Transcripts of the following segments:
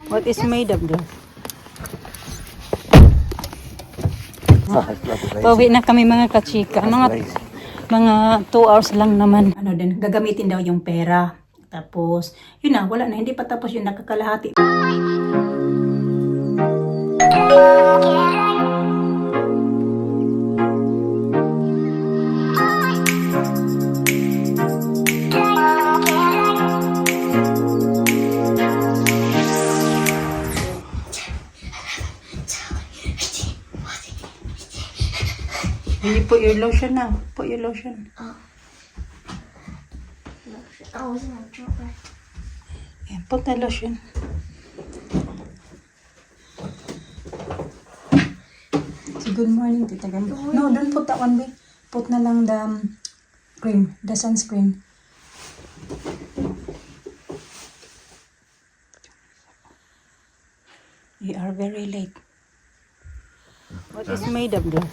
What is made of this? Pauwi na kami mga kachika. Mga 2 hours lang naman. Ano din, gagamitin daw yung pera. Tapos, yun na, wala na. Hindi pa tapos yung nakakalahati. You put your lotion now. Put your lotion. Oh, isn't it chocolate? Yeah, put the lotion. So good morning, Tita Gam. No, don't put that one, babe. Put na lang the cream, the sunscreen. You are very late. What is made of this?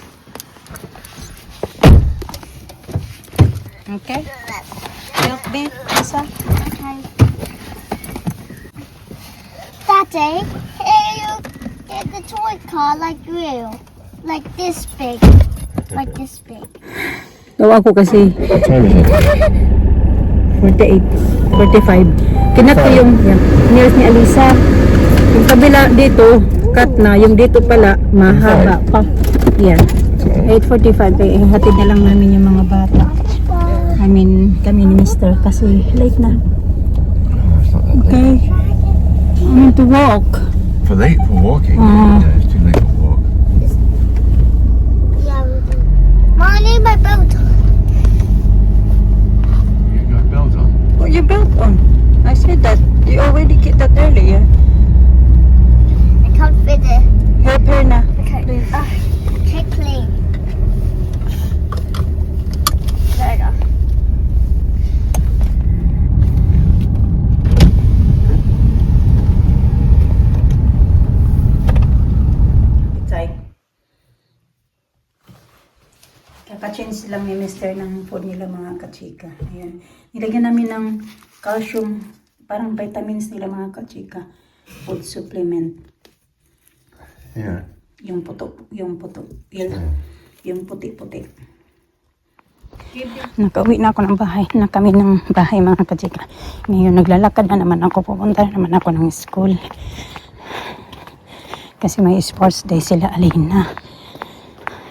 Okay? Milk, babe, Lisa? Okay. Daddy, here you get the toy car like real. Like this big. Like this big. Gawa ko kasi What time is it? 48, 45. Kinat ko yung nearest ni Alisa. Yung kabila dito, cut na. Yung dito pala, mahaba pa. Yan. 8:45. Kaya hatid na lang namin yung mga bata. I mean, kami ni Mr. kasi late na. Okay. I need to walk. For late for walking. Ah. Yeah, it's too late for walk. Yeah, we do. Mom, I need my belt on. You got bells on. Put your belt on. I said that. You already get that earlier. I can't fit it. Help her na. Okay. Okay, clean. There you go. Kaka-change lang ni Mr. ng food nila mga kachika. Ayan. Nilagyan namin ng calcium, parang vitamins nila mga kachika. Food supplement. Yeah. Yung puti-puti. Nakauwi na ako ng bahay. Na kami ng bahay mga kachika. Ngayon naglalakad na naman ako. Pupunta na naman ako ng school. Kasi may sports day sila, Alina.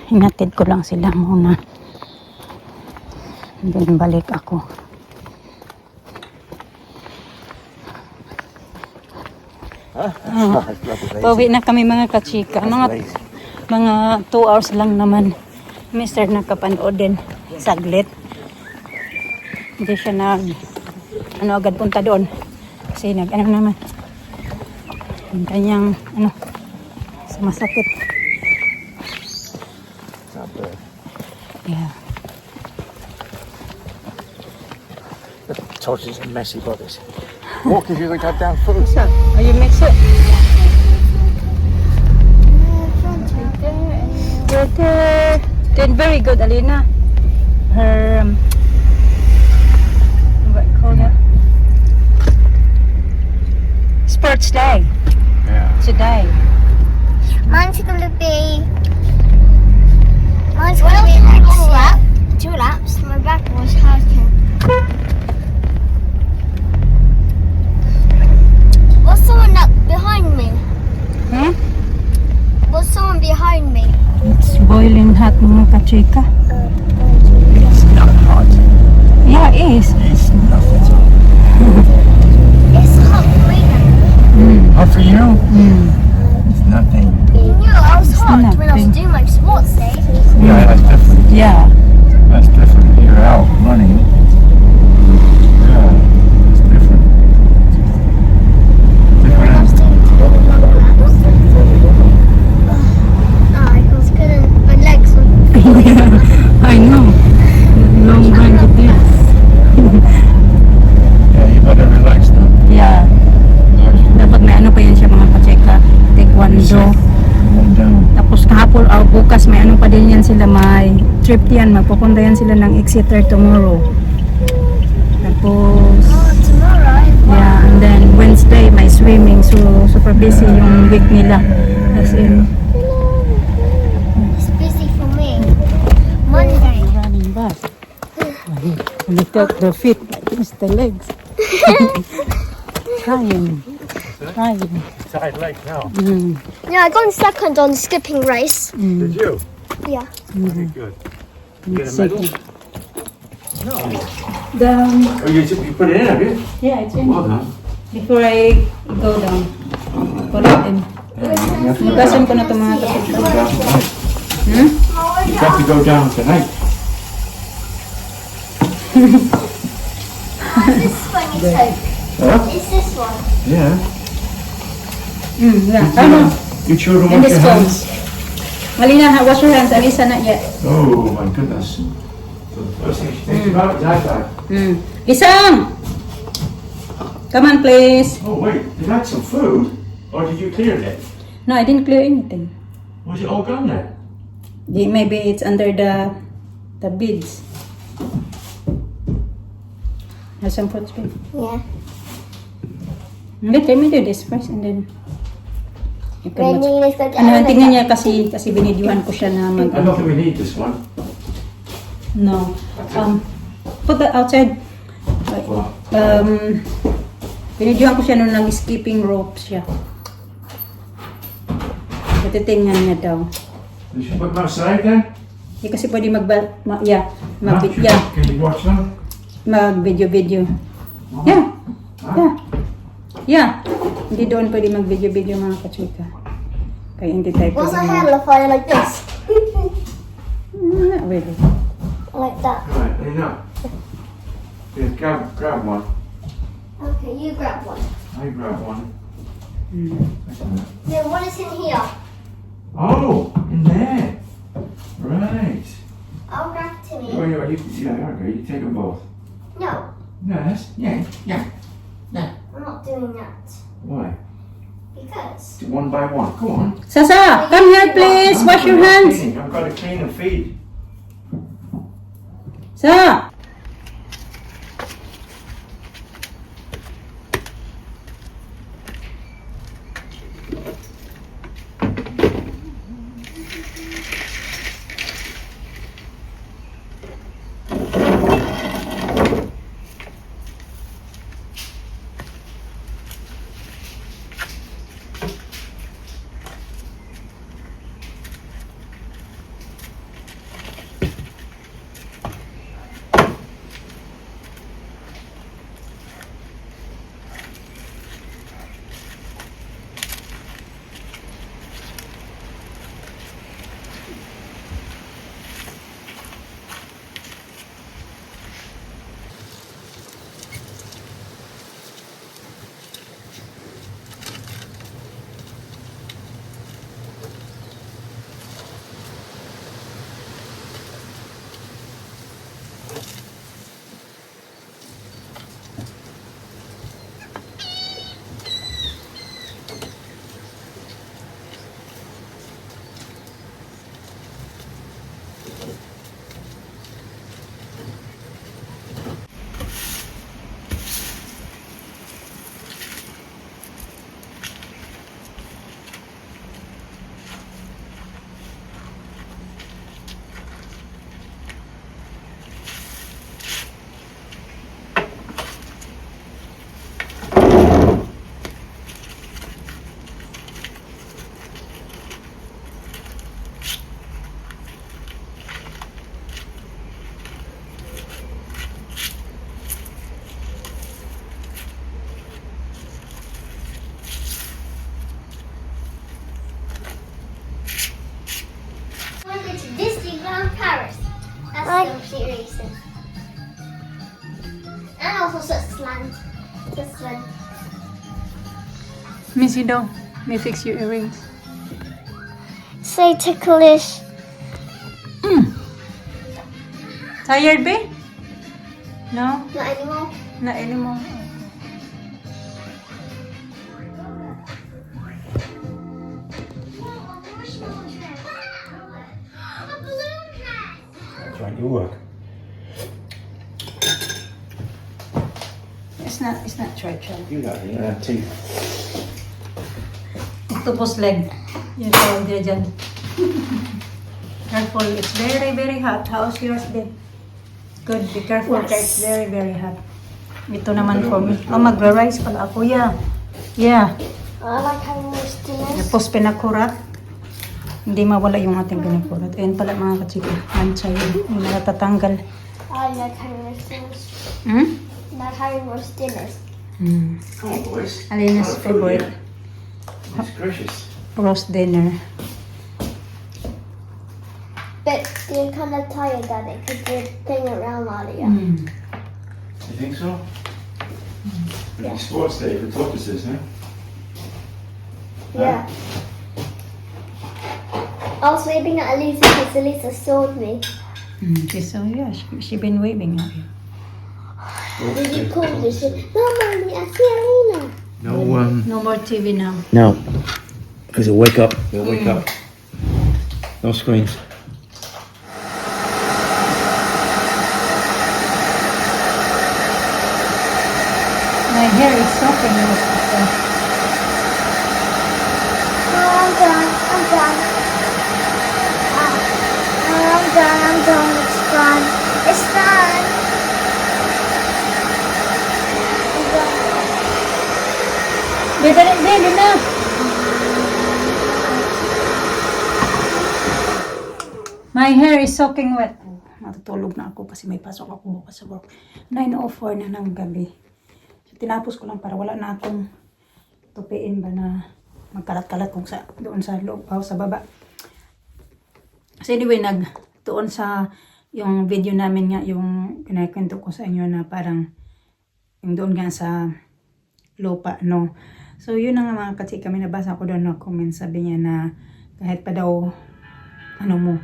Hinatid ko lang sila muna. And then balik ako. Pauwi na kami mga kachika. Mga 2 hours lang naman. Mr. nakapanood din. Saglit. Hindi siya agad punta doon. Kasi naman. Yung kanyang, sumasakit. Yeah. Told you some messy bodies. Walk if you're going to have down food. Are you mix it? Water. Did very good, Alina. Her what call that? Sports day Yeah. today. Mine's gonna be like 2 laps. My back was hurting. Was someone up behind me? Hmm? Was someone behind me? It's boiling hot mga kachika. It's not hot. Yeah, it is. It's nothing. It's hot for me now. Hot for you? It's nothing. You knew I was hot when I was nothing. doing my sports day. Yeah, that's different. Yeah. That's different. You're out running. Yeah, it's different. When I was doing long laps. I was couldn't. My legs were. I know. Long run it is. Yeah, you better relax now. Yeah. Dapat may pa yan siya mga kachika. Taekwondo. Calm down. Tapos kahapon bukas may pa din yan sila, may trip yan, magpupunta yan sila ng Exeter tomorrow. Tapos Oh, tomorrow. yeah, and then Wednesday may swimming. So, super busy yung week nila. As in, It's busy for me. Monday. running back. Look at the feet, just the legs. Trying. Side leg now. Yeah, I got second on skipping race. Did you? Yeah. Very good. You get a medal? No. Oh, you put it in, have you? Yeah, it's in. Well done. Before I go down, put it in. Magasan ko na itong mga kapit. You go down tonight. You got to go down tonight. What's this funny soap? Huh? It's this one. Yeah. Yeah. Ano? You children And wash this your phone. hands. Malina, wash your hands. Alisa, not yet. Oh my goodness. So the first thing she thinks about is iPad. Isang! Come on, please. Oh wait, you had some food? Or did you clear it? No, I didn't clear anything. Was it all gone then? Maybe it's under the beads. Have some fruits, babe. Yeah. Let me do this first and then you can watch. Renee is going to Ano, tingnan niya kasi binidyohan ko siya na mag... I don't think we need this one. No. Put that outside. Well, Binidyohan ko siya nung nag-skipping rope siya. Tingnan niya daw. you should put them outside then? Hindi kasi pwede yeah, Huh? Can you watch them? mag-video. Yeah. Yeah. Yeah. Hindi doon pwede mag-video mga kachika. Kaya hindi tayo What's a pwede handle if I like this? Not really. Like that. Right, there you go. Yeah, grab one. Okay, you grab one. I grab one. Then what is in here? Oh, in there. Right. I'll grab Oh, Timmy. yeah, okay, you take them both. No, No, yeah. I'm not doing that. Why? Because. Do one by one. Come on. Sasa, come here please. Wash your hands. I've got to clean and feed. Sa. I'm going to Disneyland Paris. That's the reason. And also Switzerland. Switzerland. Missy daw. May fix your earrings. Say ticklish. Tired, babe? No? Not anymore. Not anymore. That's right, you work. it's not tricep. You got it. Yeah, teeth. Octopus leg. Yung tawag dia dyan. Careful, it's very, very hot. How's yours, babe? Good, be careful, it's very, very hot. Ito naman for me. Oh, magra-rice pala ako, yeah. Yeah. I like having this dinner. Tapos pinakurat. Hindi mawala yung ating pinakurat. Ayan pala mga kachika. Mancha yun. Yung nakatatanggal. I like having this dinner. Hmm? Not having roast dinners. Hmm. Come on, boys. Alina's favorite. Goodness gracious. Roast dinner. But you're kind of tired at it because you're playing around all of you. Hmm. You think so? Pretty sports day for tortoises, huh? Yeah. I was waving at Elisa because Elisa sold me. Okay, so yeah, she been waving at you. Did you call this? No, Mommy, I see Elena. No, No more TV now. No. Because they'll wake up. They'll wake up. No screens. My hair is soaking in water. Oh, I'm done. I'm done. I'm done. I'm done. It's done. It's done. I'm done. Baby na! My hair is soaking wet. Matutulog na ako kasi may pasok ako bukas sa work. 9:04 na ng gabi. So, tinapos ko lang para wala na akong tupiin ba na magkalat-kalat kung sa doon sa loob o sa baba. So anyway, doon sa yung video namin nga, yung kinakwento ko sa inyo na parang yung doon nga sa lupa, no. So yun na nga mga kachika, kami nabasa ko doon na comment, sabi niya na kahit pa daw ano mo,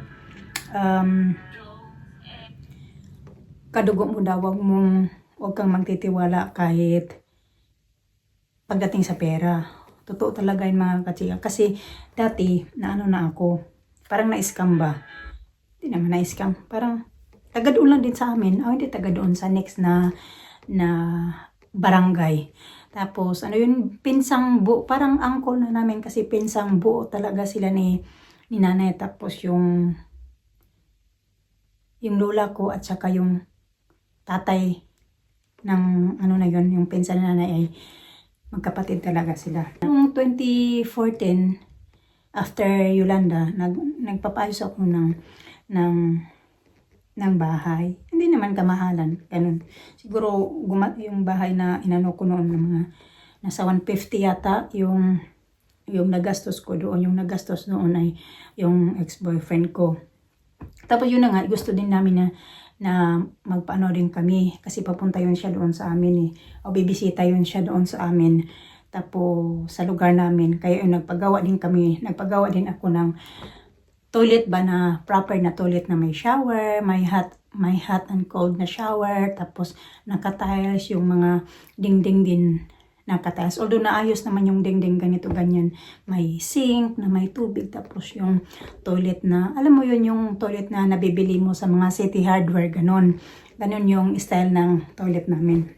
kadugo mo daw, wag kang magtitiwala kahit pagdating sa pera. Totoo talaga yung mga kachika. Kasi dati, na ako, parang na-scam ba? Hindi naman na-scam. Parang taga doon lang din sa amin. Hindi taga doon sa next na barangay. Tapos, yun, pinsang buo. Parang uncle na namin kasi pinsang buo talaga sila ni nanay. Tapos yung lola ko at saka yung tatay ng na yun, yung pinsan na nanay ay magkapatid talaga sila. Noong 2014, after Yolanda, nagpapayos ako ng bahay. Hindi naman kamahalan, ganun. Siguro yung bahay na inano ko noon ng mga nasa 150 yata yung nagastos ko doon. Yung nagastos noon ay yung ex-boyfriend ko. Tapos yun na nga, gusto din namin na magpaano din kami kasi papunta yun siya doon sa amin o bibisita yun siya doon sa amin tapos sa lugar namin, kaya yun nagpagawa din ako ng toilet ba na proper na toilet na may shower, may hot and cold na shower, tapos naka-tiles yung mga dingding din nakatiles. Although naayos naman yung dingding ganito ganyan, may sink na may tubig, tapos yung toilet na, alam mo yun yung toilet na nabibili mo sa mga City Hardware, ganon yung style ng toilet namin.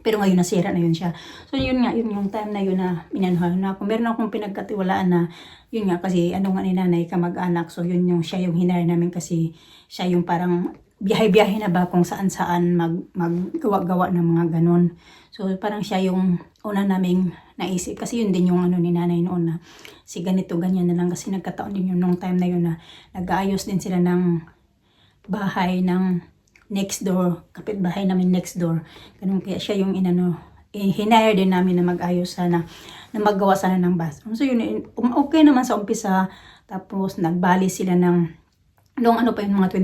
Pero ngayon nasira na yun siya. So yun nga, yun yung time na yun na minanuhan na ako. Meron akong pinagkatiwalaan na yun nga kasi nga ni nanay kamag-anak. So yun yung siya yung hinire namin kasi siya yung parang biyahe-biyahe na ba kung saan-saan maggawa-gawa ng mga ganon. So parang siya yung una naming naisip. Kasi yun din yung ni nanay noon na si ganito ganyan na lang. Kasi nagkataon din yun nung time na yun na nag-aayos din sila ng bahay ng next door. Kapitbahay namin next door. Ganun kaya siya yung hinire din namin na mag-ayos sana. Na maggawa sana ng bathroom. So yun, okay naman sa umpisa. Tapos nagbali sila ng noong pa yung mga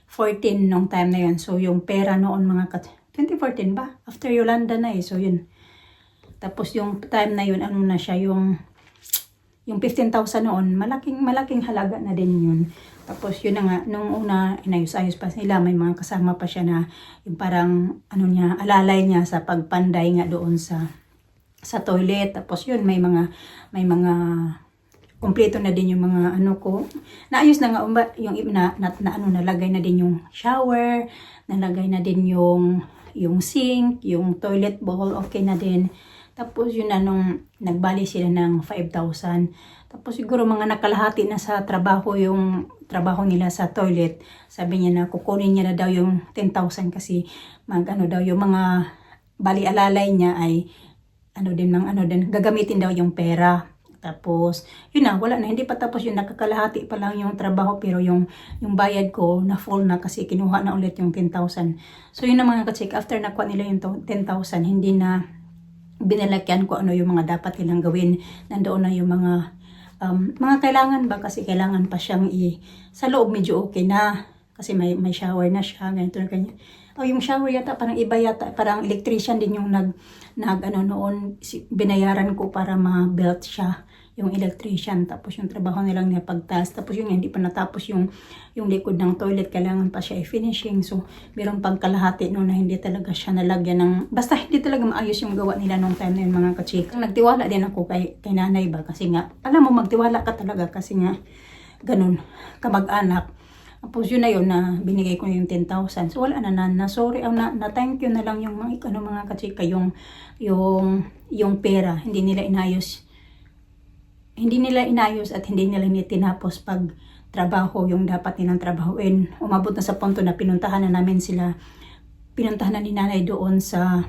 2014 nung time na yun. So yung pera noon mga 2014 ba? After Yolanda na So yun. Tapos yung time na yun, na siya yung 15,000 noon, malaking halaga na din yun. Tapos yun na nga, nung una, inayos-ayos pa sila, may mga kasama pa siya na yung parang, alalay niya sa pagpanday nga doon sa toilet. Tapos yun, may mga kumpleto na din yung mga ko. Naayos na nga yung nalagay na din yung shower, nalagay na din yung yung sink, yung toilet bowl, okay na din. Tapos yun na nung nagbali sila ng 5,000. Tapos siguro mga nakalahati na sa trabaho yung trabaho nila sa toilet. Sabi niya na kukunin niya na daw yung 10,000 kasi ano daw yung mga bali alalay niya ay ano din gagamitin daw yung pera. Tapos yun na, wala na, hindi pa tapos yung nakakalahati pa lang yung trabaho pero yung bayad ko na full na kasi kinuha na ulit yung 10,000. So yun na mga ka-check, after nakuha nila yung 10,000, hindi na binalakyan ko ano yung mga dapat nilang gawin. Nandoon na yung mga kailangan ba kasi kailangan pa siyang sa loob medyo okay na kasi may shower na siya, ganito na ganyan. Yung shower yata parang iba yata, parang electrician din yung nag ano noon, binayaran ko para ma-belt siya yung electrician. Tapos yung trabaho nilang niya pagtas, tapos yun hindi pa natapos yung likod ng toilet, kailangan pa siya i-finishing. So mayroong pagkalahati no na hindi talaga siya nalagyan ng, basta hindi talaga maayos yung gawa nila nung time na yun mga ka-chick. Nagtiwala din ako kay nanay ba kasi nga, alam mo magtiwala ka talaga kasi nga ganun, kamag-anak. Tapos yun na yun na binigay ko yung 10,000. So wala na sorry, na thank you na lang yung mga ka-chika, yung pera, hindi nila inayos at hindi nila tinapos pag trabaho yung dapat nilang trabahuin. Umabot na sa punto na pinuntahan na ni nanay doon sa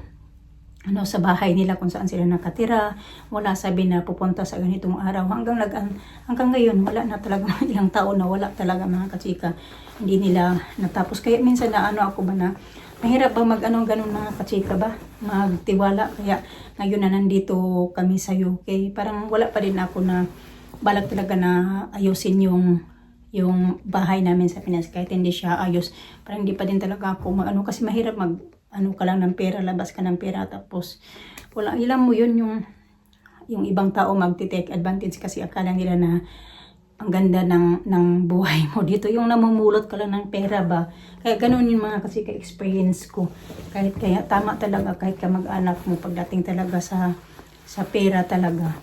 bahay nila kung saan sila nakatira. Wala sabi na pupunta sa ganitong araw. Hanggang ngayon, wala na talaga ilang taon na wala talaga mga kachika. Hindi nila natapos. Kaya minsan na ako ba na, mahirap ba ganun mga kachika ba? Magtiwala. Kaya ngayon na nandito kami sa UK. Parang wala pa din ako na balak talaga na ayusin yung bahay namin sa Pinas. Kahit hindi siya ayos. Parang hindi pa din talaga ako kasi mahirap ka lang ng pera, labas ka ng pera, tapos wala, ilam mo yun yung ibang tao magti-take advantage kasi akala nila na ang ganda ng buhay mo dito, yung namumulot ka lang ng pera ba. Kaya ganun yung mga kasi ka-experience ko. Kaya tama talaga kahit ka mag-anak mo pagdating talaga sa pera talaga.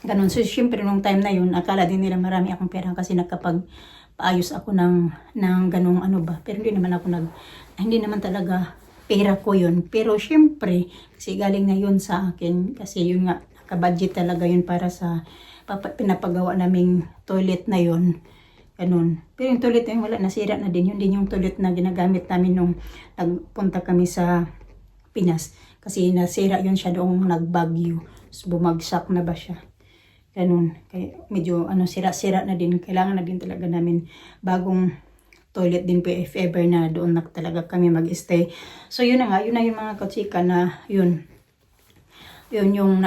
Ganun. So syempre nung time na yun, akala din nila marami akong pera kasi nakapag-paayos ako ng ganung ba. Pero hindi naman talaga pera ko yun. Pero syempre, kasi galing na yun sa akin. Kasi yun nga, nakabudget talaga yun para sa pinapagawa naming toilet na yun. Ganun. Pero yung toilet na yun, wala, nasira na din. Yun din yung toilet na ginagamit namin nung nagpunta kami sa Pinas. Kasi nasira yun siya doong nagbagyo. So, bumagsak na ba siya. Ganun. Kaya medyo sira-sira na din. Kailangan na din talaga namin bagong toilet din po if ever na doon na talaga kami mag-stay. So yun na yung mga kachika na yun yung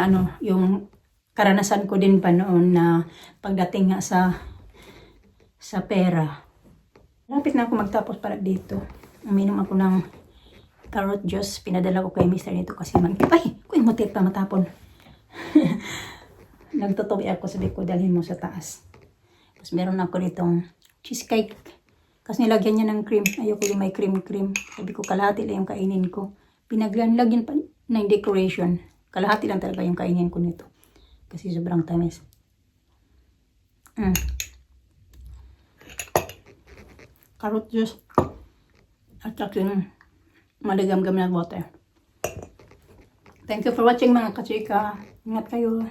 karanasan ko din pa noon na pagdating nga sa pera. Lapit na ako magtapos para dito. Uminom ako ng carrot juice. Pinadala ko kay Mr. nito kasi kuy mutit pa matapon. Nagtutubi ako, sabi ko dalhin mo sa taas. Tapos meron ako ditong cheesecake. Kasi nilagyan niya ng cream. Ayoko yung may cream. Sabi ko, kalahati lang yung kainin ko. Lagyan pa ng decoration. Kalahati lang talaga yung kainin ko nito. Kasi sobrang tamis. Carrot juice. At saka yung maligam-gam na water. Thank you for watching mga kachika. Ingat kayo.